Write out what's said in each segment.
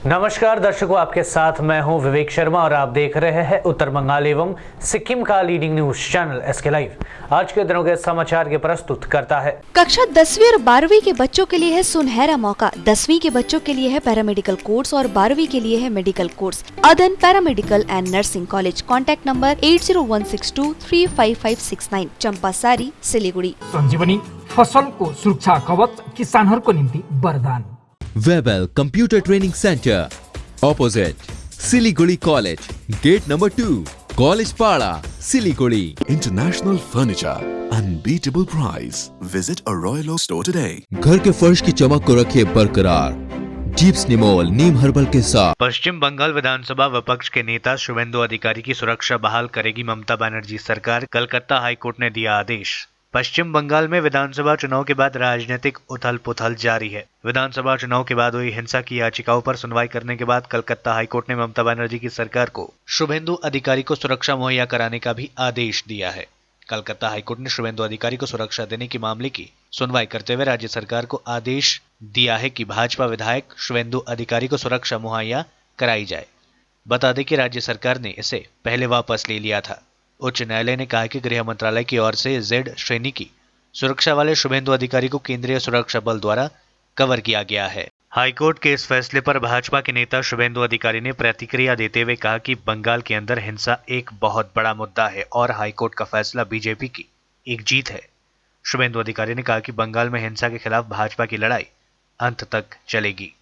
नमस्कार दर्शकों, आपके साथ मैं हूं विवेक शर्मा और आप देख रहे हैं उत्तर बंगाल एवं सिक्किम का leading news channel SK live. आज के दिनों के समाचार के प्रस्तुत करता है। कक्षा 10वीं और 12वीं के बच्चों के लिए है सुनहरा मौका। 10वीं के बच्चों के लिए है पैरामेडिकल कोर्स और 12वीं के लिए है medical course. Adan paramedical and nursing college. Contact number 8016235569, Champasari, Siliguri. Sanjivani फसल को सुरक्षा कवच, किसानहरूको निम्ति वरदान। Webel computer training centre opposite Siliguri college, gate number 2, college Para, Siliguri. International furniture, unbeatable price. Visit a Royal Oak store today. घर के फर्श की चमक को रखे बरकरार जीप्स निमोल नीम हर्बल के साथ। पश्चिम बंगाल विधानसभा विपक्ष के नेता शुभेंदु अधिकारी की सुरक्षा बहाल करेगी ममता बनर्जी सरकार, कलकत्ता हाईकोर्ट ने दिया आदेश। पश्चिम बंगाल में विधानसभा चुनाव के बाद राजनीतिक उथल पुथल जारी है। विधानसभा चुनाव के बाद हुई हिंसा की याचिकाओं पर सुनवाई करने के बाद कलकत्ता हाईकोर्ट ने ममता बनर्जी की सरकार को शुभेंदु अधिकारी को सुरक्षा मुहैया कराने का भी आदेश दिया है। कलकत्ता हाईकोर्ट ने शुभेंदु अधिकारी को सुरक्षा देने के मामले की सुनवाई करते हुए राज्य सरकार को आदेश दिया है कि भाजपा विधायक शुभेंदु अधिकारी को सुरक्षा मुहैया कराई जाए। बता दें कि राज्य सरकार ने इसे पहले वापस ले लिया था। उच्च न्यायालय ने कहा कि गृह मंत्रालय की ओर से Z श्रेणी की सुरक्षा वाले शुभेंदु अधिकारी को केंद्रीय सुरक्षा बल द्वारा कवर किया गया है। हाईकोर्ट के इस फैसले पर भाजपा के नेता शुभेंदु अधिकारी ने प्रतिक्रिया देते हुए कहा कि बंगाल के अंदर हिंसा एक बहुत बड़ा मुद्दा है और हाईकोर्ट का फैसला बीजेपी की एक जीत है। शुभेंदु अधिकारी ने कहा कि बंगाल में हिंसा के खिलाफ भाजपा की लड़ाई अंत तक चलेगी।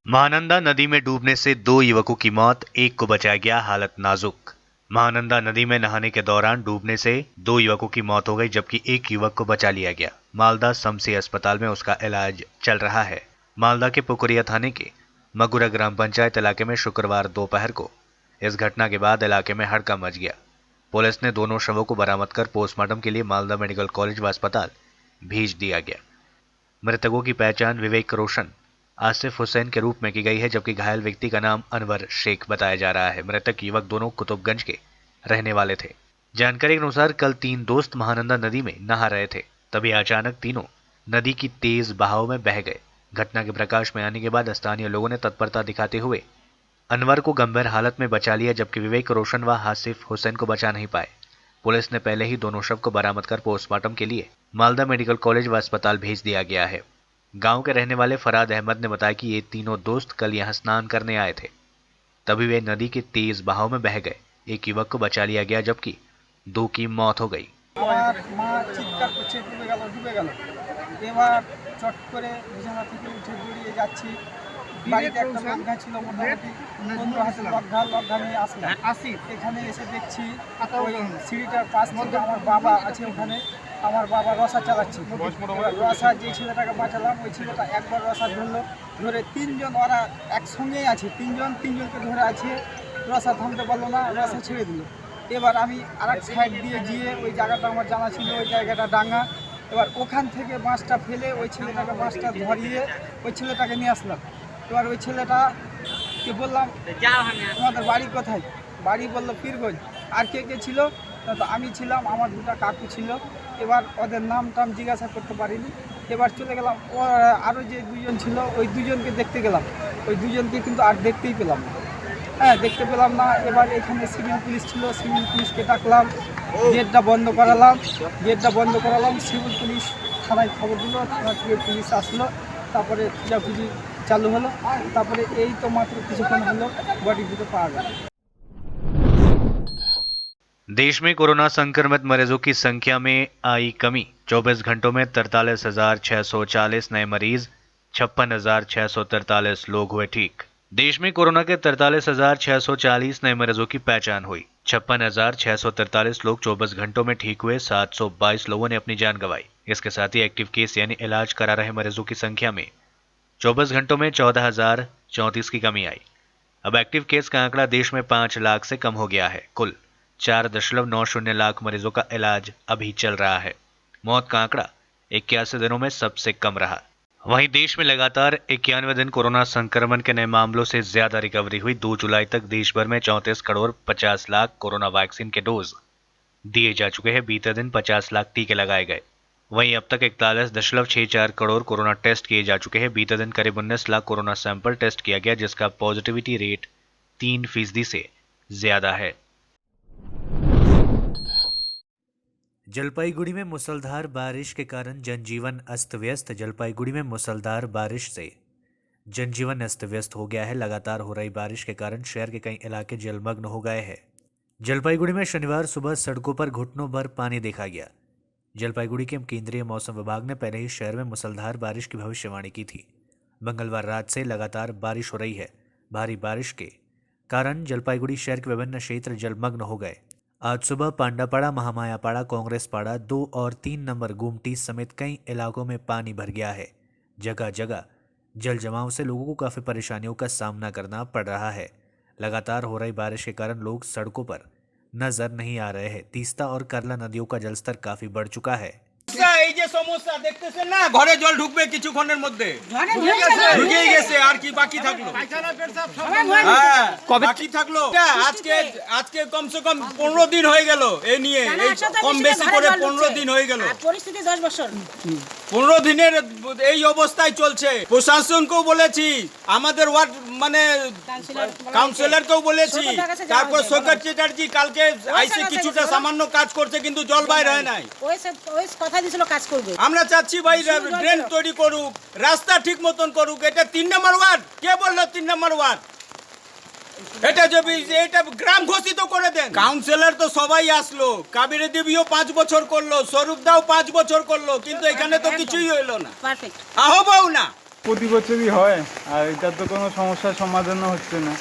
महानंदा नदी में डूबने से 2 युवकों की मौत, एक को बचाया गया, हालत नाजुक। महानंदा नदी में नहाने के दौरान डूबने से 2 युवकों की मौत हो गई, जबकि एक युवक को बचा लिया गया। मालदा समसी अस्पताल में उसका इलाज चल रहा है। मालदा के पुकुरिया थाने के मगुरा ग्राम पंचायत इलाके में शुक्रवार दोपहर को इस घटना के बाद इलाके में हड़कंप मच गया। पुलिस ने दोनों शवों को बरामद कर पोस्टमार्टम के लिए मालदा मेडिकल कॉलेज व अस्पताल भेज दिया गया। मृतकों की पहचान विवेक रोशन, आसिफ हुसैन के रूप में की गई है, जबकि घायल व्यक्ति का नाम अनवर शेख बताया जा रहा है। मृतक युवक दोनों कुतुबगंज के रहने वाले थे। जानकारी के अनुसार कल 3 दोस्त महानंदा नदी में नहा रहे थे, तभी अचानक तीनों नदी की तेज बहाव में बह गए। घटना के प्रकाश में आने के बाद स्थानीय लोगों ने तत्परता दिखाते हुए अनवर को गंभीर हालत में बचा लिया, जबकि विवेक रोशन व आसिफ हुसैन को बचा नहीं पाए। पुलिस ने पहले ही दोनों शव को बरामद कर पोस्टमार्टम के लिए मालदा मेडिकल कॉलेज व अस्पताल भेज दिया गया है। गांव के रहने वाले फराद अहमद ने बताया कि ये तीनों दोस्त कल यहां स्नान करने आए थे, तभी वे नदी के तेज बहाव में बह गए। एक युवक को बचा लिया गया, जबकि 2 की मौत हो गई। বাড়িতে একটা লগ্ঘা ছিল, মোটামুটি 15 হাতের লগ্ঘা নিয়ে আসি। এখানে এসে দেখছি ওই সিঁড়িটার পাশ থেকে আমার বাবা আছে, ওখানে আমার বাবা রসা চালাচ্ছে। রসা যে ছেলেটাকে বাঁচালাম, ওই ছেলেটা একবার রসা ধরলো, ধরে 3 জন ওরা একসঙ্গেই আছে, 3জনকে ধরে আছে। রসা থামতে পারলো না, রসা ছেড়ে দিল। এবার আমি আরেক সাইড দিয়ে গিয়ে ওই জায়গাটা আমার জানা ছিল, ওই জায়গাটা ডাঙ্গা। এবার ওখান থেকে বাঁশটা ফেলে ওই ছেলেটাকে বাঁশটা ধরিয়ে ওই ছেলেটাকে নিয়ে আসলাম। এবার ওই ছেলেটাকে বললাম তোমাদের বাড়ি কোথায়? বাড়ি বললো পীরগঞ্জ। আর কে কে ছিল? তো আমি ছিলাম, আমার 2টা কাকু ছিল। এবার ওদের নাম টাম জিজ্ঞাসা করতে পারিনি। এবার চলে গেলাম, ও আরও যে 2 জন ছিল ওই 2 জনকে দেখতে গেলাম। ওই 2 জনকে কিন্তু আর দেখতেই পেলাম না। দেখতে পেলাম না। এবার এখানে সিভিল পুলিশ ছিল, সিভিল পুলিশকে ডাকলাম, গেটটা বন্ধ করালাম। সিভিল পুলিশ থানায় খবর দিল, থানা থেকে পুলিশ আসলো, তারপরে খোঁজাখুঁজি चालू हलो, तारपरे यही तो मात्र किछुक्षण हलो बॉडी दुটো पाওয়া গেল। देश में कोरोना संक्रमित मरीजों की संख्या में आई कमी। 24 घंटों में 43,640 नए मरीज, 56,643 लोग हुए ठीक। देश में कोरोना के 43,640 नए मरीजों की पहचान हुई। 56,643 लोग 24 घंटों में ठीक हुए। 722 लोगों ने अपनी जान गंवाई। इसके साथ ही एक्टिव केस यानी इलाज करा रहे मरीजों की संख्या में 24 घंटों में 14,034 की कमी आई। अब एक्टिव केस का आंकड़ा देश में 5 लाख से कम हो गया है। कुल 4.90 लाख मरीजों का इलाज अभी चल रहा है। मौत का आंकड़ा 81 दिनों में सबसे कम रहा। वहीं देश में लगातार 91वें दिन कोरोना संक्रमण के नए मामलों से ज्यादा रिकवरी हुई। 2 जुलाई तक देश भर में 34 करोड़ 50 लाख कोरोना वैक्सीन के डोज दिए जा चुके हैं। बीते दिन 50 लाख टीके लगाए गए। वहीं अब तक 41.64 करोड़ कोरोना टेस्ट किए जा चुके हैं। बीते दिन करीब 19 लाख कोरोना सैंपल टेस्ट किया गया, जिसका पॉजिटिविटी रेट 3% से ज्यादा है। जलपाईगुड़ी में मूसलाधार बारिश के कारण जनजीवन अस्त व्यस्त। जलपाईगुड़ी में मूसलाधार बारिश से जनजीवन अस्त व्यस्त हो गया है। लगातार हो रही बारिश के कारण शहर के कई इलाके जलमग्न हो गए हैं। जलपाईगुड़ी में शनिवार सुबह सड़कों पर घुटनों भर पानी देखा गया। जलपाईगुड़ी के केंद्रीय मौसम विभाग ने पहले ही शहर में मूसलाधार बारिश की भविष्यवाणी की थी। मंगलवार रात से लगातार बारिश हो रही है। भारी बारिश के कारण जलपाईगुड़ी शहर के विभिन्न क्षेत्र जलमग्न हो गए। आज सुबह पांडापाड़ा, महामायापाड़ा, कांग्रेस पाड़ा 2 और 3 नंबर गुमटी समेत कई इलाकों में पानी भर गया है। जगह जगह जल जमाव से लोगों को काफी परेशानियों का सामना करना पड़ रहा है। लगातार हो रही बारिश के कारण लोग सड़कों पर नजर नहीं आ रहे हैं। तीस्ता और करला नदियों का जलस्तर काफी बढ़ चुका है। এই যে সমস্যা দেখতেছেন না, ঘরে জল ঢুকবে কিছুক্ষণের মধ্যে, ঢুকেই গেছে, আর কি বাকি থাকলো? হ্যাঁ, বাকি থাকলো আজকে কমসে কম 15 দিন হয়ে গেল এই নিয়ে, এই কম বেশি করে 15 দিন হয়ে গেল। পরিস্থিতি 10 বছর 15 দিনের এই অবস্থায় চলছে। প্রশাসনকেও বলেছি, আমাদের ওয়ার্ড মানে কাউন্সিলরকেও বলেছি, তারপর সৈকত চ্যাটার্জি কালকে আইসি কিছুটা সামান্য কাজ করছে, কিন্তু জল বাইর হয় নাই। ওই কথা দিছিল কাজ করবে। আমরা চাচ্ছি ভাই ড্রেন তৈরি করুক, রাস্তা ঠিক মতন করুক। এটা 3 নম্বর ওয়ার্ড, কে বললো 3 নম্বর ওয়ার্ড? এটা যদি এটা গ্রাম ঘোষিত করে দেন। কাউন্সিলর তো সবাই আসলো, কাবেরী দেবীও 5 বছর করলো, স্বরূপ দাও 5 বছর করলো, কিন্তু এখানে তো কিছুই হইলো না। পারফেক্ট আহবাও না। প্রতি বছরই হয়, আর এটা তো কোনো সমস্যার সমাধানও হচ্ছে না।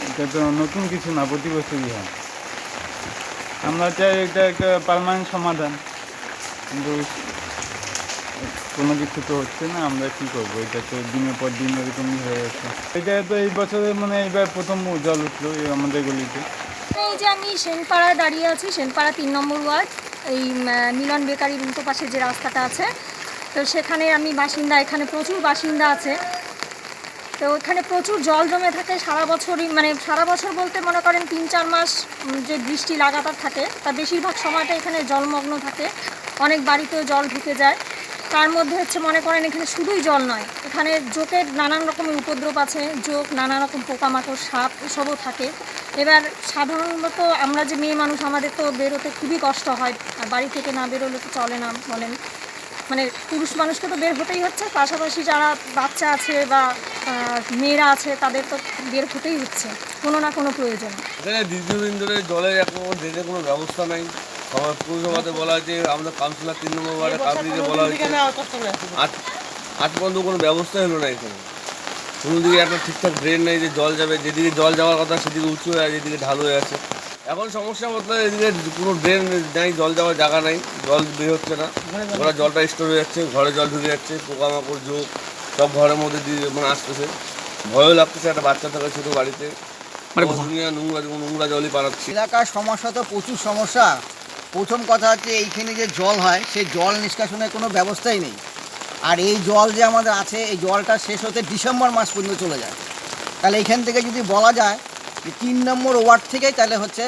এটা তো নতুন কিছু না, প্রতি বছরই হয়। আমরা চাই এটা একটা পার্মানেন্ট সমাধান, কিন্তু কোনো কিছু তো হচ্ছে না। আমরা কি করবো? এটা তো দিনের পর দিন এরকমই হয়ে যাচ্ছে। এটা তো এই বছরে মানে এইবার প্রথম জল উঠলো আমাদের গলিতে। এই যে আমি সেনপাড়ায় দাঁড়িয়ে আছি, সেনপাড়া 3 নম্বর ওয়ার্ড, এই মিলন বেকারির উল্টো পাশে যে রাস্তাটা আছে, তো সেখানে আমি বাসিন্দা। এখানে প্রচুর বাসিন্দা আছে, তো ওখানে প্রচুর জল জমে থাকে সারা বছরই। মানে সারা বছর বলতে মনে করেন 3-4 মাস যে বৃষ্টি লাগাতার থাকে, তার বেশিরভাগ সময়টা এখানে জলমগ্ন থাকে। অনেক বাড়িতেও জল ঢুকে যায়। তার মধ্যে হচ্ছে মনে করেন এখানে শুধুই জল নয়, এখানে জোকের নানান রকমের উপদ্রব আছে। জোক, নানা রকম পোকামাকড়, সাপ এসবও থাকে। এবার সাধারণত আমরা যে মেয়ে মানুষ, আমাদের তো বেরোতে খুবই কষ্ট হয়, আর বাড়ি থেকে না বেরোলে তো চলে না বলেন। মানে পুরুষ মানুষকে তো বের হতেই হচ্ছে, পাশাপাশি যারা বাচ্চা আছে বা মেয়েরা আছে তাদের তো বের হতেই হচ্ছে কোনো না কোনো প্রয়োজন। এখানে দীর্ঘদিন ধরে জলের এখন ড্রেনের কোনো ব্যবস্থা নাই। সবার পুরসভাতে বলা হয়েছে, আমাদের কাউন্সিলর 3 নম্বর ওয়ার্ডে কাউন্সিলরকে বলা হয়েছে, আজ পর্যন্ত কোনো ব্যবস্থাই হলো না। এখানে কোনো দিকে একটা ঠিকঠাক ড্রেন নেই যে জল যাবে, যেদিকে জল যাওয়ার কথা সেদিকে উঁচু হয়ে আছে, যেদিকে ঢালু হয়ে আছে। এখন সমস্যা বলতে এদিকে কোনো ড্রেন নেই, জল যাওয়ার জায়গা নেই, জল বের হচ্ছে না। ওরা জলটা স্টোর হয়ে যাচ্ছে, ঘরে জল ঢুকে যাচ্ছে, পোকামাকড়, জোক সব ঘরের মধ্যে দিয়ে মানে আসতেছে। ভয়ও লাগতেছে, একটা বাচ্চা থাকে ছোটো বাড়িতে, মানে নোংরা জলই পালাচ্ছে। এলাকার সমস্যা তো প্রচুর সমস্যা। প্রথম কথা হচ্ছে এইখানে যে জল হয়, সেই জল নিষ্কাশনের কোনো ব্যবস্থাই নেই। আর এই জল যে আমাদের আছে, এই জলটা শেষ হতে ডিসেম্বর মাস পর্যন্ত চলে যায়। তাহলে এখান থেকে যদি বলা যায় যে 3 নম্বর ওয়ার্ড থেকেই তাহলে হচ্ছে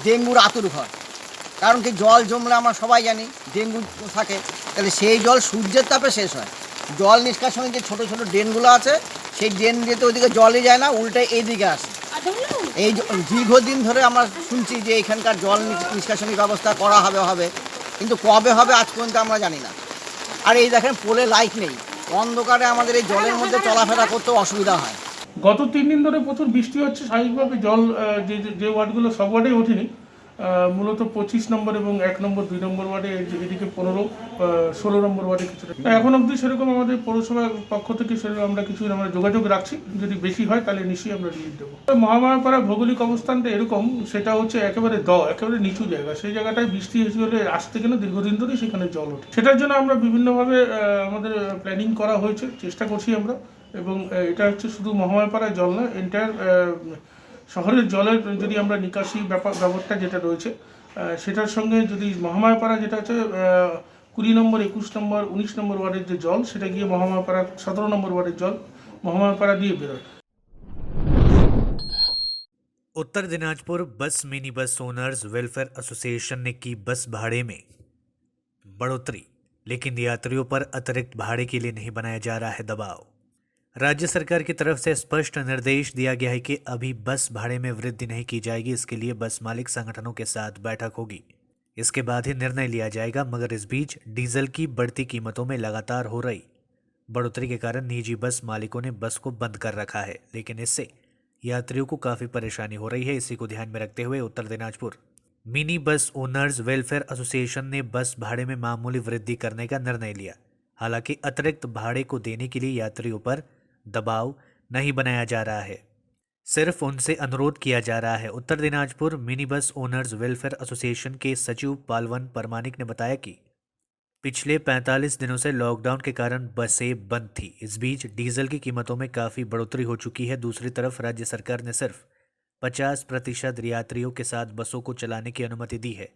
ডেঙ্গুর আতুরঘর। কারণ কি, জল জমলে আমরা সবাই জানি ডেঙ্গু থাকে। তাহলে সেই জল সূর্যের তাপে শেষ হয়। জল নিষ্কাশনের যে ছোটো ছোটো ড্রেনগুলো আছে, সেই ড্রেন যেতে ওইদিকে জলই যায় না, উল্টে এইদিকে আসে। এই দীর্ঘদিন ধরে আমরা শুনছি যে এখানকার জল নিষ্কাশনী ব্যবস্থা করা হবে, কিন্তু কবে হবে আজ পর্যন্ত আমরা জানি না। আর এই দেখেন পোলে লাইট নেই, অন্ধকারে আমাদের এই জলের মধ্যে চলাফেরা করতেও অসুবিধা হয়। গত 3 দিন ধরে প্রচুর বৃষ্টি হচ্ছে। স্বাভাবিকভাবে জল যে ওয়ার্ডগুলো সব ওয়ার্ডেই ওঠেনি, মূলত 25 নম্বর এবং 1 নম্বর 2 নম্বর ওয়ার্ডে, এদিকে 15-16 নম্বর ওয়ার্ডে কিছুটা। এখন অবধি সেরকম আমাদের পৌরসভার পক্ষ থেকে সেরকম আমরা যোগাযোগ রাখছি। যদি বেশি হয় তাহলে নিশ্চয়ই আমরা রিলিজ দেবো। মহামায়াপাড়া ভৌগোলিক অবস্থানটা এরকম, সেটা হচ্ছে একেবারে একেবারে নিচু জায়গা। সেই জায়গাটায় বৃষ্টি হলে আসতে গেলে দীর্ঘদিন ধরে সেখানে জল ওঠে। সেটার জন্য আমরা বিভিন্নভাবে আমাদের প্ল্যানিং করা হয়েছে, চেষ্টা করছি আমরা। এবং এটা হচ্ছে শুধু মহামায়াপাড়ায় জল না, এন্টায়ার শহরের জলের যদি আমরা নিকাশি ব্যবস্থা যেটা রয়েছে, সেটার সঙ্গে যদি মহামায়াপাড়া যেটা হচ্ছে 20 নম্বর, 21 নম্বর, 19 নম্বর ওয়ার্ডের যে জল, সেটা গিয়ে মহামায়াপাড়া 17 নম্বর ওয়ার্ডের জল মহামায়াপাড়া দিয়ে বেরোয়। उत्तर दिनाजपुर बस mini bus owners welfare association ने की बस भाड़े में बढ़ोतरी, लेकिन यात्रियों पर अतिरिक्त भाड़े के लिए नहीं बनाया जा रहा है दबाव। राज्य सरकार की तरफ से स्पष्ट निर्देश दिया गया है कि अभी बस भाड़े में वृद्धि नहीं की जाएगी। इसके लिए बस मालिक संगठनों के साथ बैठक होगी, इसके बाद ही निर्णय लिया जाएगा। मगर इस बीच डीजल की बढ़ती कीमतों में लगातार हो रही बढ़ोतरी के कारण निजी बस मालिकों ने बस को बंद कर रखा है, लेकिन इससे यात्रियों को काफी परेशानी हो रही है। इसी को ध्यान में रखते हुए Uttar Dinajpur mini bus owners welfare association ने बस भाड़े में मामूली वृद्धि करने का निर्णय लिया। हालांकि अतिरिक्त भाड़े को देने के लिए यात्रियों पर दबाव नहीं बनाया जा रहा है, सिर्फ उनसे अनुरोध किया जा रहा है। Uttar Dinajpur mini bus owners welfare association के सचिव पालवन परमानिक ने बताया कि पिछले 45 दिनों से लॉकडाउन के कारण बसें बंद थी। इस बीच डीजल की कीमतों में काफ़ी बढ़ोतरी हो चुकी है। दूसरी तरफ राज्य सरकार ने सिर्फ 50% यात्रियों के साथ बसों को चलाने की अनुमति दी है।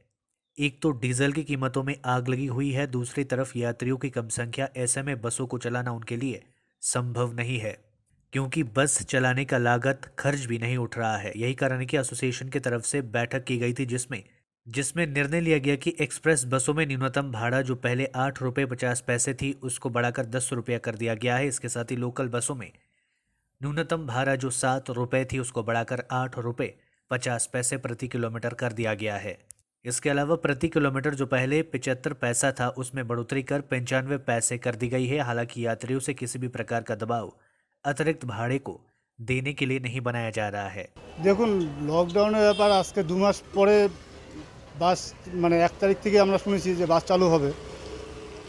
एक तो डीजल की कीमतों में आग लगी हुई है, दूसरी तरफ यात्रियों की कम संख्या, ऐसे में बसों को चलाना उनके लिए संभव नहीं है, क्योंकि बस चलाने का लागत खर्च भी नहीं उठ रहा है। यही कारण है कि एसोसिएशन की तरफ से बैठक की गई थी, जिसमें निर्णय लिया गया कि एक्सप्रेस बसों में न्यूनतम भाड़ा जो पहले 8 रुपये 50 पैसे थी, उसको बढ़ाकर 10 रुपया कर दिया गया है। इसके साथ ही लोकल बसों में न्यूनतम भाड़ा जो 7 रुपये थी, उसको बढ़ाकर 8 रुपये 50 पैसे प्रति किलोमीटर कर दिया गया है। इसके अलावा प्रति किलोमीटर जो पहले 75 पैसा था, उसमें बढ़ोतरी कर 95 पैसे कर दी गई है। हालांकि यात्रियों से किसी भी प्रकार का दबाव अतिरिक्त भाड़े को देने के लिए नहीं बनाया जा रहा है। দেখুন, লকডাউনের ব্যাপার আজকে 2 মাস পরে বাস মানে 1 তারিখ থেকে আমরা শুনেছি যে বাস চালু হবে।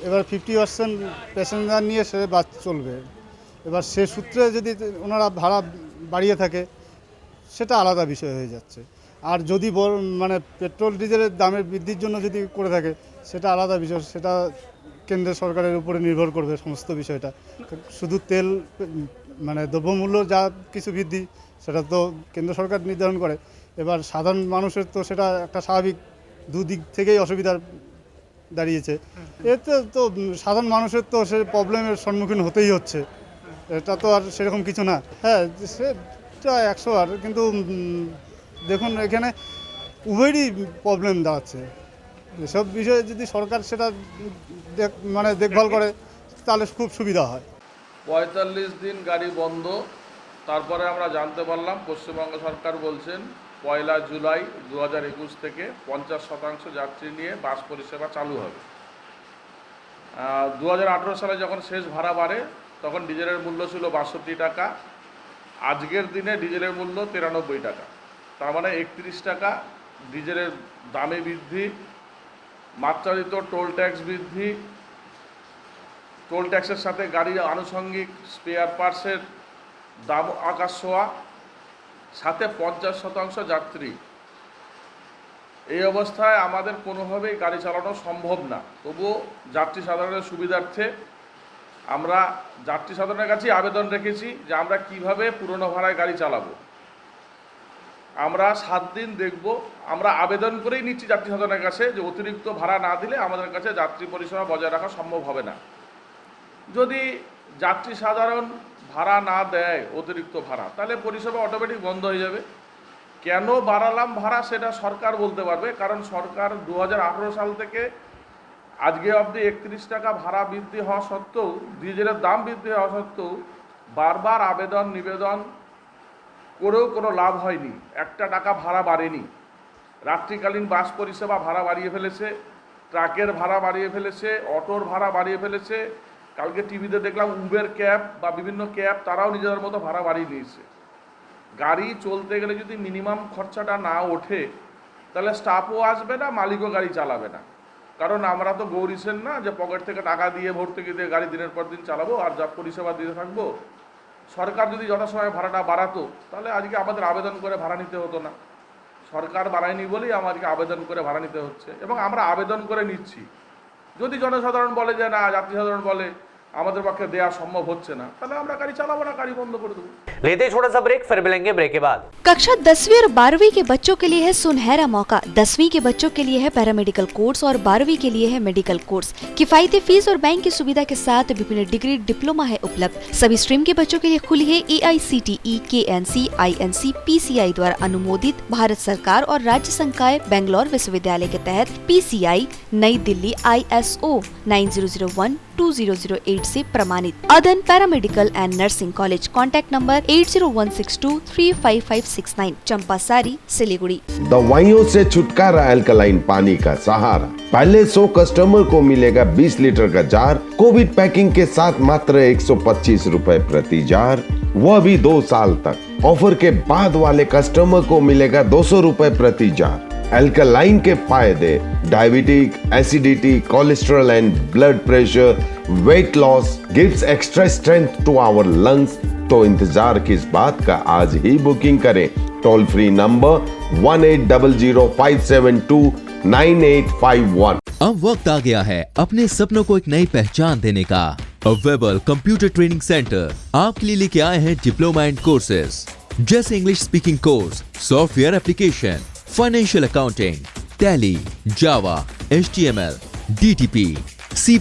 এবার 50% প্যাসেঞ্জার নিয়ে সে বাস চলবে। এবার সে সূত্রে যদি ওনারা ভাড়া বাড়িয়ে থাকে সেটা আলাদা বিষয় হয়ে যাচ্ছে। আর যদি মানে পেট্রোল ডিজেলের দামের বৃদ্ধির জন্য যদি করে থাকে সেটা আলাদা বিষয়, সেটা কেন্দ্র সরকারের উপরে নির্ভর করবে সমস্ত বিষয়টা। শুধু তেল মানে দ্রব্যমূল্য যা কিছু বৃদ্ধি সেটা তো কেন্দ্র সরকার নির্ধারণ করে। এবার সাধারণ মানুষের তো সেটা একটা স্বাভাবিক দুদিক থেকেই অসুবিধার দাঁড়িয়েছে। এতে তো সাধারণ মানুষের তো সে প্রবলেমের সম্মুখীন হতেই হচ্ছে, এটা তো আর সেরকম কিছু না। হ্যাঁ, সেটা 100 আর, কিন্তু দেখুন এখানে উভয়েরই প্রবলেম দাঁড়াচ্ছে। এসব বিষয়ে যদি সরকার সেটা মানে দেখভাল করে তাহলে খুব সুবিধা হয়। 45 দিন গাড়ি বন্ধ, তারপরে আমরা জানতে পারলাম পশ্চিমবঙ্গ সরকার বলছেন 1 জুলাই 2021 থেকে 50% যাত্রী নিয়ে বাস পরিষেবা চালু হবে। 2018 সালে যখন শেষ ভাড়া বাড়ে তখন ডিজেলের মূল্য ছিল 62 টাকা। আজকের দিনে ডিজেলের মূল্য 93 টাকা, তার মানে 31 টাকা ডিজেলের দামে বৃদ্ধি। মাত্রাতিরিক্ত টোল ট্যাক্স বৃদ্ধি, টোল ট্যাক্সের সাথে গাড়ির আনুষঙ্গিক স্পেয়ার পার্টসের দাম আকাশ ছোঁয়া, সাথে 50% যাত্রী। এই অবস্থায় আমাদের কোনোভাবেই গাড়ি চালানো সম্ভব না। তবুও যাত্রী সাধারণের সুবিধার্থে আমরা যাত্রী সাধারণের কাছে আবেদন রেখেছি যে আমরা কিভাবে পুরনো ভাড়ায় গাড়ি চালাবো। আমরা 7 দিন দেখব। আমরা আবেদন করেই নিচ্ছি যাত্রী সাধারণের কাছে যে অতিরিক্ত ভাড়া না দিলে আমাদের কাছে যাত্রী পরিষেবা বজায় রাখা সম্ভব হবে না। যদি যাত্রী সাধারণ ভাড়া না দেয় অতিরিক্ত ভাড়া, তাহলে পরিষেবা অটোমেটিক বন্ধ হয়ে যাবে। কেন বাড়ালাম ভাড়া সেটা সরকার বলতে পারবে, কারণ সরকার 2018 সাল থেকে আজকে অবধি 31 টাকা ভাড়া বৃদ্ধি হওয়া সত্ত্বেও, ডিজেলের দাম বৃদ্ধি হওয়া সত্ত্বেও বারবার আবেদন নিবেদন করেও কোনো লাভ হয়নি। 1 টাকা ভাড়া বাড়েনি। রাত্রিকালীন বাস পরিষেবা ভাড়া বাড়িয়ে ফেলেছে, ট্রাকের ভাড়া বাড়িয়ে ফেলেছে, অটোর ভাড়া বাড়িয়ে ফেলেছে। কালকে টিভিতে দেখলাম উবের ক্যাব বা বিভিন্ন ক্যাব তারাও নিজেদের মতো ভাড়া বাড়িয়ে নিয়েছে। গাড়ি চলতে গেলে যদি মিনিমাম খরচাটা না ওঠে তাহলে স্টাফও আসবে না, মালিকও গাড়ি চালাবে না। কারণ আমরা তো গৌরীসেন না যে পকেট থেকে টাকা দিয়ে ভর্তুকি দিয়ে গাড়ি দিনের পর দিন চালাবো আর যা পরিষেবা দিতে থাকবো। সরকার যদি যথাসময়ে ভাড়াটা বাড়াতো তাহলে আজকে আমাদের আবেদন করে ভাড়া নিতে হতো না। সরকার বাড়ায়নি বলেই আমাদেরকে আবেদন করে ভাড়া নিতে হচ্ছে, এবং আমরা আবেদন করে নিচ্ছি। যদি জনসাধারণ বলে যে না, যাত্রী সাধারণ বলে আমাদের পক্ষে দেওয়া সম্ভব হচ্ছে না, তাহলে আমরা গাড়ি চালাবো না, গাড়ি বন্ধ করে দেবো। लेते छोटा सा ब्रेक, फिर मिलेंगे ब्रेक के बाद। कक्षा 10वीं और 12वीं के बच्चों के लिए है सुनहरा मौका। 10वीं के बच्चों के लिए है पैरामेडिकल कोर्स और 12वीं के लिए है मेडिकल कोर्स। किफायती फीस और बैंक की सुविधा के साथ विभिन्न डिग्री डिप्लोमा है उपलब्ध। सभी स्ट्रीम के बच्चों के लिए खुली है AICTE, KNC, INC, PCI द्वारा अनुमोदित भारत सरकार और राज्य संकाय बेंगलोर विश्वविद्यालय के तहत PCI नई दिल्ली ISO 9001-2008 से प्रमाणित। अदन paramedical and nursing college, contact number 8016235569, Champasari, Siliguri. दवाइयों से छुटकारा, अल्कलाइन पानी का सहारा। पहले 100 कस्टमर को मिलेगा 20 लीटर का जार, कोविड पैकिंग के साथ मात्र 125 रुपए प्रति जार, वह भी 2 साल तक। ऑफर के बाद वाले कस्टमर को मिलेगा 200 रुपए प्रति जार। अल्कलाइन के फायदे: diabetic, acidity, cholesterol and blood pressure, weight loss, gives extra strength to our lungs. तो इंतजार किस बात का, आज ही बुकिंग करें। Toll free number 1800-572-9851। अब वक्त आ गया है अपने सपनों को एक नई पहचान देने का। अवेलेबल कंप्यूटर ट्रेनिंग सेंटर आपके लिए लेके आए हैं डिप्लोमा एंड कोर्सेज जैसे English speaking course, software application, financial accounting, Tally, Java, HTML, DTP, C++,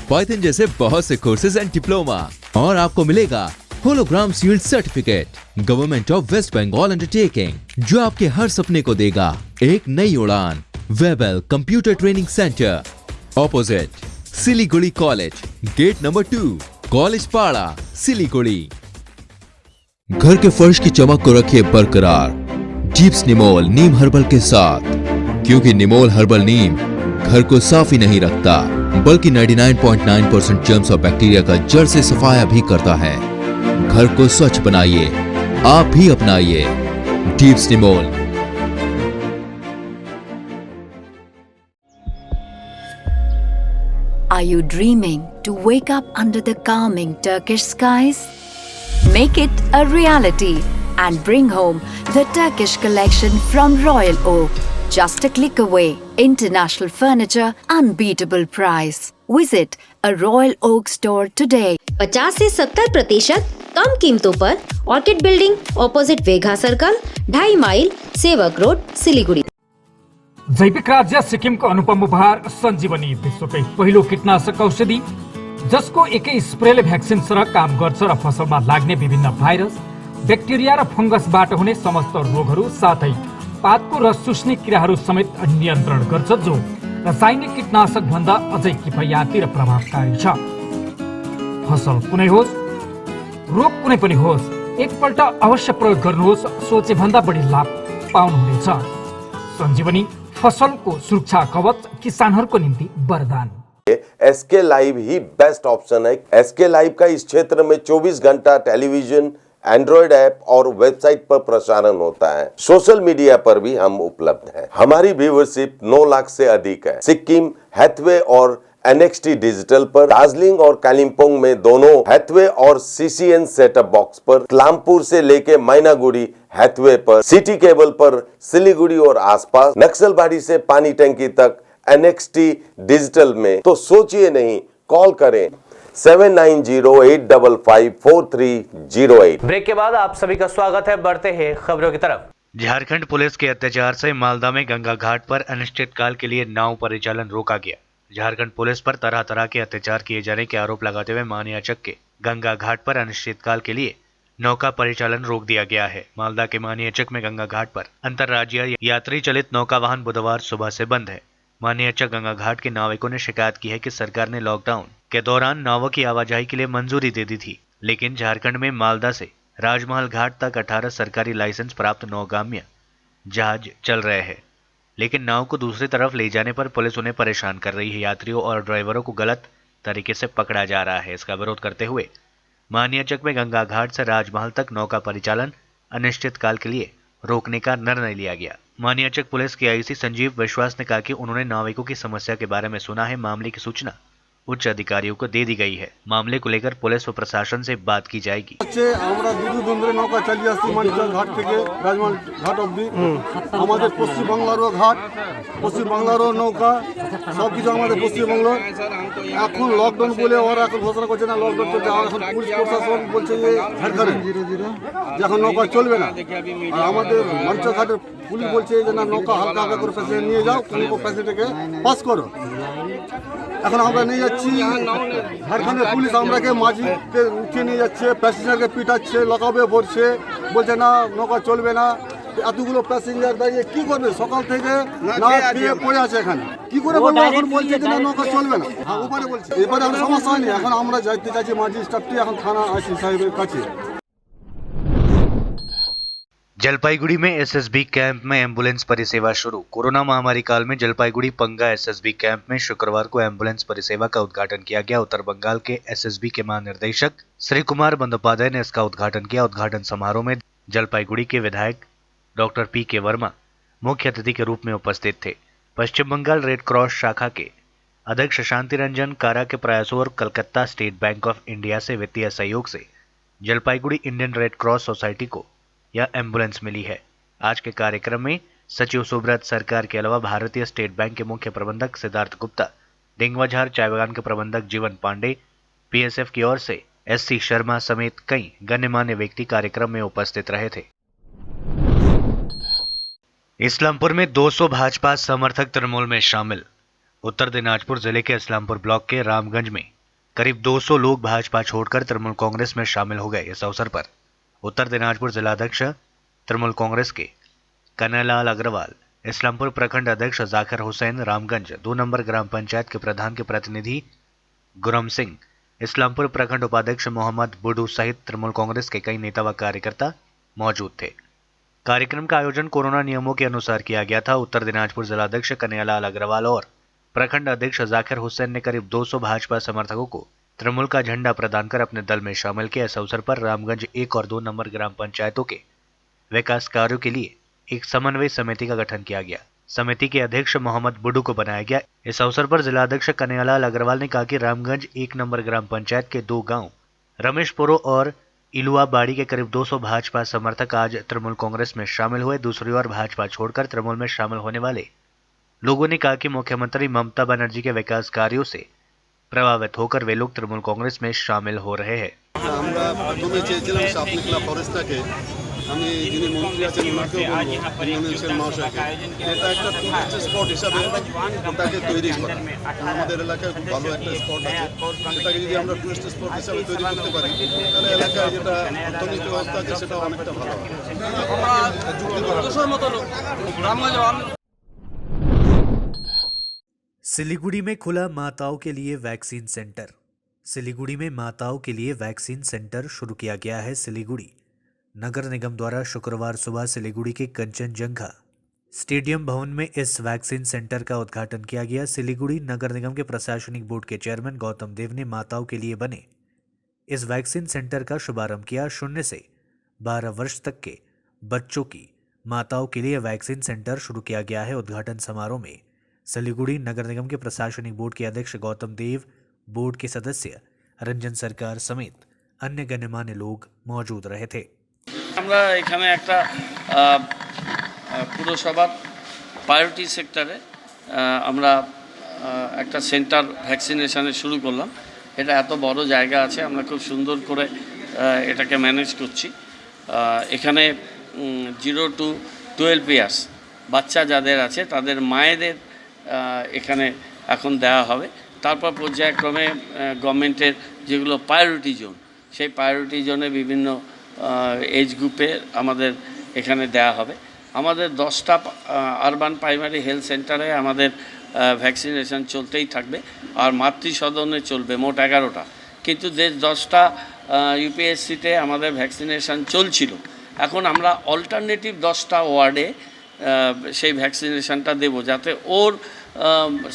Python जैसे बहुत से कोर्सेज एंड डिप्लोमा। और आपको मिलेगा hologram sealed certificate government of West Bengal undertaking, जो आपके हर सपने को देगा एक नई उड़ान। Webel computer training centre, opposite Siliguri college, gate number 2, college Para, Siliguri. घर के फर्श की चमक को रखिए बरकरार जीप्स निमोल नीम हर्बल के साथ, क्योंकि निमोल हर्बल नीम घर को साफ ही नहीं रखता बल्कि 99.9% जर्म्स और बैक्टीरिया का जड़ से सफाया भी करता है। घर को स्वच्छ बनाइए, आप भी अपनाइए jeeps Nimol. Are you dreaming to wake up under the calming Turkish skies? Make it a reality and bring home the Turkish collection from Royal Oak. Just a click away. International furniture, unbeatable price. Visit a Royal Oak store today. 50 से 70% कम कीमतों पर orchid building, opposite Vega circle, 2.5 mile, Sevoke road, Siliguri. जैविक राज्य सिक्किमको अनुपम उपहार सञ्जीवनी, विश्वकै पहिलो कीटनाशक औषधि जसको एकै स्प्रेले भ्याक्सिन सरह काम गर्छ र फसलमा लाग्ने विभिन्न भाइरस, ब्याक्टेरिया र फंगसबाट हुने समस्त रोगहरू साथै पातको रस चुस्ने किराहरू समेत नियन्त्रण गर्छ, जो रासायनिक कीटनाशक भन्दा अझै किफायती र प्रभावकारी छ। फसल कुनै होस्, रोग कुनै पनि होस्, एकपल्ट अवश्य प्रयोग गर्नुहोस्, सोचे भन्दा बढी लाभ पाउनुहुनेछ। सञ्जीवनी फसलको सुरक्षा कवच, किसानहरूको निम्ति वरदान। एसके लाइव ही बेस्ट ऑप्शन है। एसके लाइव का इस क्षेत्र में 24 घंटा टेलीविजन, एंड्रॉइड ऐप और वेबसाइट पर प्रसारण होता है। सोशल मीडिया पर भी हम उपलब्ध हैं। हमारी व्यूवरशिप 9 लाख से अधिक है। सिक्किम, हैथवे और NXT डिजिटल पर, दार्जिलिंग और कालिम्पोंग में दोनों हैथवे और CCN सेटअप बॉक्स पर, क्लामपुर से लेके मैनागुड़ी हैथवे पर, सिटी केबल पर सिलीगुड़ी और आसपास, नक्सलबाड़ी से पानी टंकी तक NXT डिजिटल में। तो सोचिए नहीं, कॉल करें 7908554308। ब्रेक के बाद आप सभी का स्वागत है। बढ़ते हैं खबरों की तरफ। झारखंड पुलिस के अत्याचार से मालदा में गंगा घाट पर अनिश्चितकाल के लिए नाव परिचालन रोका गया। झारखंड पुलिस पर तरह तरह के अत्याचार किए जाने के आरोप लगाते हुए मानियाचक के गंगा घाट पर अनिश्चितकाल के लिए नौका परिचालन रोक दिया गया है। मालदा के मानियाचक में गंगा घाट पर अंतर्राज्यीय यात्री चलित नौका वाहन बुधवार सुबह से बंद है। मानियाचक गंगा घाट के नाविकों ने शिकायत की है कि सरकार ने लॉकडाउन के दौरान नावों की आवाजाही के लिए मंजूरी दे दी थी, लेकिन झारखंड में मालदा से राजमहल घाट तक 18 सरकारी लाइसेंस प्राप्त नौगाम्य जहाज चल रहे हैं, लेकिन नाव को दूसरी तरफ ले जाने पर पुलिस उन्हें परेशान कर रही है। यात्रियों और ड्राइवरों को गलत तरीके से पकड़ा जा रहा है। इसका विरोध करते हुए मानियाचक में गंगा घाट से राजमहल तक नौका परिचालन अनिश्चितकाल के लिए रोकने का निर्णय लिया गया। मानियाचक पुलिस के आईसी संजीव विश्वास ने कहा कि उन्होंने नाविकों की समस्या के बारे में सुना है। मामले की सूचना उच्च अधिकारियों को दे दी गई है। मामले को लेकर पुलिस व प्रशासन से बात की जाएगी। আমরা দীর্ঘদিন ধরে নৌকা চালিয়ে আসছি মানিকচক ঘাট থেকে রাজমান ঘাট অবধি। আমাদের পশ্চিমবাংলারও ঘাট, পশ্চিমবাংলারও নৌকা, সব কিছু আমাদের পশ্চিমবাংলার। এখন লকডাউন বলে ওরা এখন ঘোষণা করছে না লকডাউন চলছে। এখন পুলিশ প্রশাসন বলছে যে ঝাড়খণ্ডে যে এখন নৌকা চলবে না। আর আমাদের মানিকচক ঘাটের পুলিশ বলছে যে না নৌকা হালকা হালকা করে প্যাসেঞ্জার নিয়ে যাও, কোনো প্যাসেঞ্জারকে পাস করো। এখন আমরা নিয়ে যাচ্ছি ঝাড়খণ্ডের পুলিশ আমরাকে মাঝিকে উঠিয়ে নিয়ে যাচ্ছে, প্যাসেঞ্জারকে পিটাচ্ছে, লকআপে ভরছে, বলছে না নৌকা চলবে না। এতগুলো প্যাসেঞ্জার দাঁড়িয়ে কি করবে? সকাল থেকে না খেয়ে পড়ে আছে এখানে, কি করে বলবো? এখন বলছে যে না নৌকা চলবে না। ওপারে বলছে এবারে আর সমস্যা হয়নি। এখন আমরা যাইতে চাইছি মাঝি স্টাফটি এখন থানা আইসি সাহেবের কাছে। जलपाईगुड़ी में एसएसबी कैंप में एम्बुलेंस परिसेवा शुरू। कोरोना महामारी काल में जलपाईगुड़ी पंगा एसएसबी कैंप में शुक्रवार को एम्बुलेंस परिसेवा का उद्घाटन किया गया। उत्तर बंगाल के एसएसबी के महानिर्देशक श्री कुमार बंदोपाध्याय ने इसका उद्घाटन किया। उद्घाटन समारोह में जलपाईगुड़ी के विधायक डॉक्टर पी.के. वर्मा मुख्य अतिथि के रूप में उपस्थित थे। पश्चिम बंगाल रेड क्रॉस शाखा के अध्यक्ष शांति रंजन कारा के प्रयासों और Calcutta state bank of India से वित्तीय सहयोग से Jalpaiguri Indian red cross society को यह एम्बुलेंस मिली है। आज के कार्यक्रम में सचिव सुब्रत सरकार के अलावा भारतीय स्टेट बैंक के मुख्य प्रबंधक सिद्धार्थ गुप्ता, डिंगवाझार चाय बागान के प्रबंधक जीवन पांडे, पीएसएफ की ओर से एससी शर्मा समेत कई गण्यमान्य व्यक्ति कार्यक्रम में उपस्थित रहे थे। इस्लामपुर में 200 भाजपा समर्थक तृणमूल में शामिल। उत्तर दिनाजपुर जिले के इस्लामपुर ब्लॉक के रामगंज में करीब 200 लोग भाजपा छोड़कर तृणमूल कांग्रेस में शामिल हो गए। इस अवसर पर उत्तर दिनाजपुर जिलाध्यक्ष तृणमूल कांग्रेस के कन्हैयालाल अग्रवाल, इस्लामपुर प्रखंड अध्यक्ष जाकिर हुसैन, रामगंज 2 नंबर ग्राम पंचायत के प्रधान के प्रतिनिधि गुरम सिंह, इस्लामपुर प्रखंड उपाध्यक्ष मोहम्मद बुडू सहित तृणमूल कांग्रेस के कई नेता व कार्यकर्ता मौजूद थे। कार्यक्रम का आयोजन कोरोना नियमों के अनुसार किया गया था। उत्तर दिनाजपुर जिलाध्यक्ष कन्हैयालाल अग्रवाल और प्रखंड अध्यक्ष जाकिर हुसैन ने करीब 200 भाजपा समर्थकों को तृणमूल का झंडा प्रदान कर अपने दल में शामिल किया। इस अवसर पर रामगंज 1 और 2 नंबर ग्राम पंचायतों के विकास कार्यों के लिए एक समन्वय समिति का गठन किया गया। समिति के अध्यक्ष मोहम्मद बुडू को बनाया गया। इस अवसर पर जिलाध्यक्ष कन्हैयालाल अग्रवाल ने कहा कि रामगंज 1 नंबर ग्राम पंचायत के 2 गांव रमेशपुरो और इलुआ बाड़ी के करीब 200 भाजपा समर्थक आज तृणमूल कांग्रेस में शामिल हुए। दूसरी ओर भाजपा छोड़कर तृणमूल में शामिल होने वाले लोगों ने कहा कि मुख्यमंत्री ममता बनर्जी के विकास कार्यों से प्रभावित होकर वे लोग तृणमूल कांग्रेस में शामिल हो रहे हैं। আমরা প্রথমে চেয়েছিলাম শাপনিকলা ফরেস্টটাকে আমি যিনি মন্ত্রী আছেন ওনাকেও বলবো ইন্ডোনেশিয়ার মহাশয়কে এটা একটা টুরিস্ট স্পট হিসাবে ওটাকে তৈরি করা। আমাদের এলাকায় খুব ভালো একটা স্পট আছে, সেটাকে যদি আমরা টুরিস্ট স্পট হিসাবে তৈরি করতে পারি তাহলে এলাকায় যেটা অর্থনৈতিক অবস্থা আছে সেটাও অনেকটা ভালো হবে। सिलीगुड़ी में खुला माताओं के लिए वैक्सीन सेंटर। सिलीगुड़ी में माताओं के लिए वैक्सीन सेंटर शुरू किया गया है। सिलीगुड़ी नगर निगम द्वारा शुक्रवार सुबह सिलीगुड़ी के कंचनजंगा स्टेडियम भवन में इस वैक्सीन सेंटर का उद्घाटन किया गया। सिलीगुड़ी नगर निगम के प्रशासनिक बोर्ड के चेयरमैन गौतम देव ने माताओं के लिए बने इस वैक्सीन सेंटर का शुभारंभ किया। 0 से 12 वर्ष तक के बच्चों की माताओं के लिए वैक्सीन सेंटर शुरू किया गया है। उद्घाटन समारोह में सिलीगुड़ी नगर निगम के प्रशासनिक बोर्ड के अध्यक्ष गौतम देव, बोर्ड के सदस्य रंजन सरकार समेत अन्य गण्यमान्य लोग मौजूद रहे थे। আমরা এখানে একটা পুরসভার প্রায়োরিটি সেক্টরে আমরা একটা সেন্টার ভ্যাকসিনেশনের শুরু করলাম। এটা এত বড় জায়গা আছে, আমরা খুব সুন্দর করে এটাকে ম্যানেজ করছি। এখানে 0 to 12 ইয়ার্স বাচ্চা যাদের আছে তাদের মায়েদের এখানে এখন দেওয়া হবে। তারপর পর্যায়ক্রমে গভর্নমেন্টের যেগুলো প্রায়োরিটি জোন, সেই প্রায়োরিটি জোনে বিভিন্ন এজ গ্রুপে আমাদের এখানে দেওয়া হবে। আমাদের 10টা আরবান প্রাইমারি হেলথ সেন্টারে আমাদের ভ্যাকসিনেশন চলতেই থাকবে, আর মাতৃসদনে চলবে মোট 11টা। কিন্তু 10টা ইউপিএসসিতে আমাদের ভ্যাকসিনেশন চলছিল। এখন আমরা অল্টারনেটিভ 10টা ওয়ার্ডে সেই ভ্যাকসিনেশনটা দেব, যাতে ওর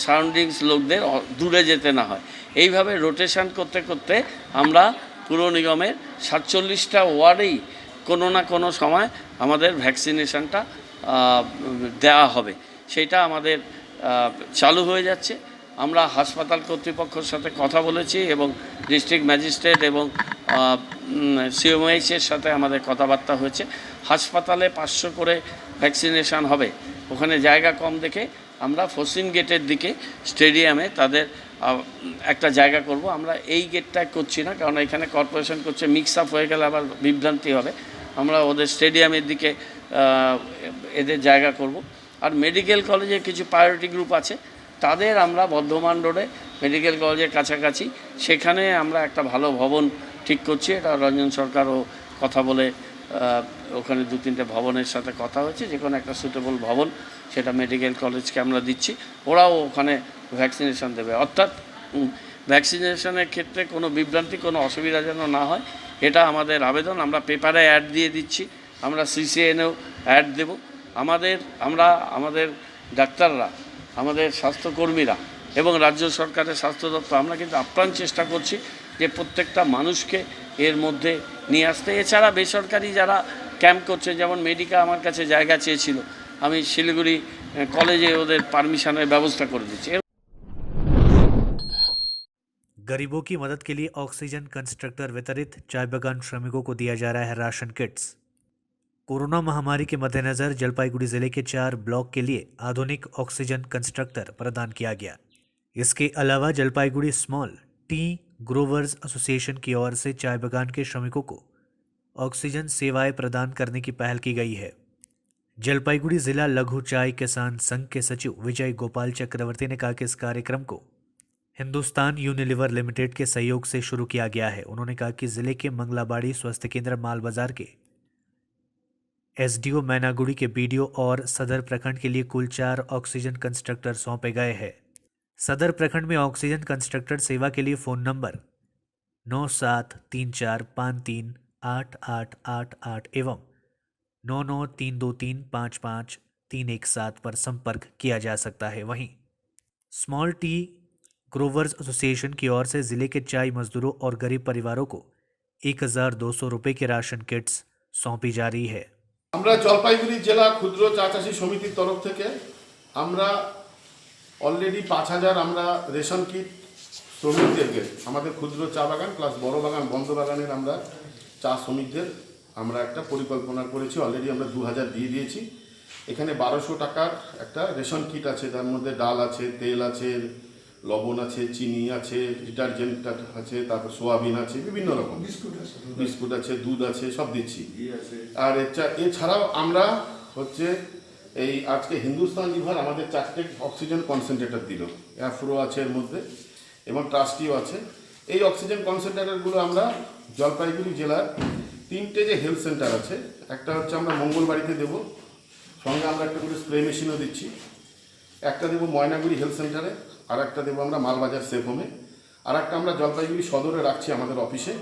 সারাউন্ডিংস লোকদের দূরে যেতে না হয়। এইভাবে রোটেশন করতে করতে আমরা পুর নিগমের 47টা ওয়ার্ডেই কোনো না কোনো সময় আমাদের ভ্যাকসিনেশনটা দেওয়া হবে। সেটা আমাদের চালু হয়ে যাচ্ছে। আমরা হাসপাতাল কর্তৃপক্ষের সাথে কথা বলেছি এবং ডিস্ট্রিক্ট ম্যাজিস্ট্রেট এবং সিএমএইচের সাথে আমাদের কথাবার্তা হয়েছে। হাসপাতালে 500 করে ভ্যাকসিনেশন হবে, ওখানে জায়গা কম দেখে আমরা ফসিন গেটের দিকে স্টেডিয়ামে তাদের একটা জায়গা করব। আমরা এই গেটটা করছি না, কারণ এখানে কর্পোরেশন করছে, মিক্স আপ হয়ে গেলে আবার বিভ্রান্তি হবে। আমরা ওদের স্টেডিয়ামের দিকে এদের জায়গা করব। আর মেডিকেল কলেজে কিছু প্রায়োরিটি গ্রুপ আছে, তাদের আমরা বর্ধমান রোডে মেডিকেল কলেজের কাছাকাছি সেখানে আমরা একটা ভালো ভবন ঠিক করছি। এটা রঞ্জন সরকারও কথা বলে ওখানে 2-3টে ভবনের সাথে কথা হয়েছে, যে কোনো একটা সুটেবল ভবন সেটা মেডিকেল কলেজকে আমরা দিচ্ছি, ওরাও ওখানে ভ্যাকসিনেশন দেবে। অর্থাৎ ভ্যাকসিনেশনের ক্ষেত্রে কোনো বিভ্রান্তি, কোনো অসুবিধা যেন না হয়, এটা আমাদের আবেদন। আমরা পেপারে অ্যাড দিয়ে দিচ্ছি, আমরা সিসিএনেও অ্যাড দেব। আমাদের ডাক্তাররা, আমাদের স্বাস্থ্যকর্মীরা এবং রাজ্য সরকারের স্বাস্থ্য দপ্তর আমরা কিন্তু আপ্রাণ চেষ্টা করছি যে প্রত্যেকটা মানুষকে এর মধ্যে নিয়ে আসতে। এছাড়া বেসরকারি যারা ক্যাম্প করছে, যেমন মেডিকা আমার কাছে জায়গা চেয়েছিল, আমি শিলিগুড়ি কলেজে ওদের পারমিশনের ব্যবস্থা করে দিচ্ছি। गरीबों की मदद के लिए ऑक्सीजन कंस्ट्रक्टर वितरित, चाय बागान श्रमिकों को दिया जा रहा है राशन किट्स। कोरोना महामारी के मद्देनजर जलपाईगुड़ी जिले के 4 ब्लॉक के लिए आधुनिक ऑक्सीजन कंस्ट्रक्टर प्रदान किया गया। इसके अलावा Jalpaiguri small T growers association की ओर से चाय बागान के श्रमिकों को ऑक्सीजन सेवाएं प्रदान करने की पहल की गई है। जलपाईगुड़ी जिला लघु चाय किसान संघ के सचिव विजय गोपाल चक्रवर्ती ने कहा कि इस कार्यक्रम को हिंदुस्तान यूनिलीवर लिमिटेड के सहयोग से शुरू किया गया है। उन्होंने कहा कि जिले के मंगलाबाड़ी स्वास्थ्य केंद्र माल बाजार के एसडीओ मैनागुड़ी के बीडीओ और सदर प्रखंड के लिए कुल 4 ऑक्सीजन कंस्ट्रक्टर सौंपे गए हैं। सदर प्रखंड में ऑक्सीजन कंस्ट्रक्टर सेवा के लिए फ़ोन नंबर 9734538888 एवं 9932355317 पर संपर्क किया जा सकता है। वहीं स्मॉल टी ग्रोवर्स एसोसिएशन की ओर से जिले के चाय मजदूरों और गरीब परिवारों को 1200 रुपये की राशन किट्स सौंपी जा रही है। আমরা জলপাইগুড়ি জেলা ক্ষুদ্র চা চাষী সমিতির তরফ থেকে আমরা অলরেডি 5000 আমরা রেশন কিট শ্রমিকদেরকে, আমাদের ক্ষুদ্র চা বাগান প্লাস বড় বাগান বন্ধ বাগানের আমরা চা শ্রমিকদের আমরা একটা পরিকল্পনা করেছি। অলরেডি আমরা 2000 দিয়ে দিয়েছি। এখানে 1200 টাকার একটা রেশন কিট আছে, তার মধ্যে ডাল আছে, তেল আছে, লবণ আছে, চিনি আছে, ডিটারজেন্ট আছে, তারপর সোয়াবিন আছে, বিভিন্ন রকম বিস্কুট আছে, দুধ আছে, সব দিচ্ছি। আর এছাড়াও আমরা হচ্ছে এই আজকে হিন্দুস্তান লিভার আমাদের 4টে অক্সিজেন কনসেন্ট্রেটর দিল, অ্যাফ্রো আছে এর মধ্যে এবং ট্রাস্টিও আছে। এই অক্সিজেন কনসেন্ট্রেটরগুলো আমরা জলপাইগুড়ি জেলার 3টে যে হেলথ সেন্টার আছে, একটা হচ্ছে আমরা মঙ্গলবাড়িতে দেবো, সঙ্গে আমরা একটা করে স্প্রে মেশিনও দিচ্ছি। একটা দেবো ময়নাগুড়ি হেলথ সেন্টারে, আর একটা দেবো আমরা মালবাজার সেফ হোমে, আর একটা আমরা জলপাইগুড়ি সদরে রাখছি আমাদের অফিসে।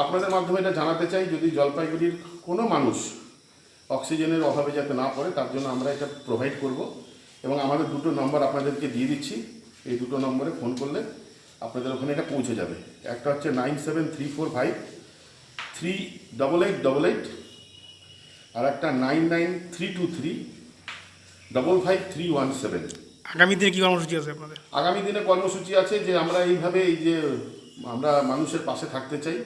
আপনাদের মাধ্যমে এটা জানাতে চাই, যদি জলপাইগুড়ির কোনো মানুষ অক্সিজেনের অভাবে যাতে না পড়ে, তার জন্য আমরা এটা প্রোভাইড করব। এবং আমাদের 2টো নম্বর আপনাদেরকে দিয়ে দিচ্ছি, এই 2টো নম্বরে ফোন করলে আপনাদের ওখানে এটা পৌঁছে যাবে। একটা হচ্ছে 9734538888 আর একটা 99323555317। আগামী দিনে কী কর্মসূচি আছে আপনাদের? আগামী দিনে কর্মসূচি আছে যে আমরা এইভাবে এই যে আমরা মানুষের পাশে থাকতে চাই।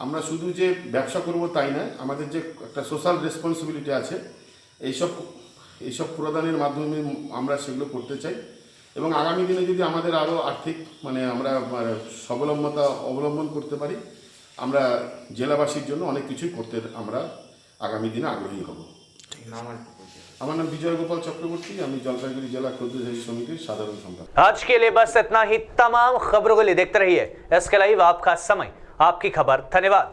আমরা শুধু যে ব্যবসা করব তাই নয়, আমাদের যে একটা সোশ্যাল রেসপন্সিবিলিটি আছে, এইসব প্রদানের মাধ্যমে আমরা সেগুলো করতে চাই। এবং আগামী দিনে যদি আমাদের আরও আর্থিক আমরা স্বাবলম্বতা অবলম্বন করতে পারি, আমরা জেলাবাসীর জন্য অনেক কিছুই করতে আমরা আগামী দিনে আগ্রহী হব। আমার নাম বিজয় গোপাল চক্রবর্তী, আমি জলপাইগুড়ি জেলা ক্ষুদ্র চাষী সমিতির সাধারণ সম্পাদক। आज के लिए बस इतना ही। तमाम खबरों के लिए देखते रहिए SK लाइव, आपका समय आपकी खबर। धन्यवाद।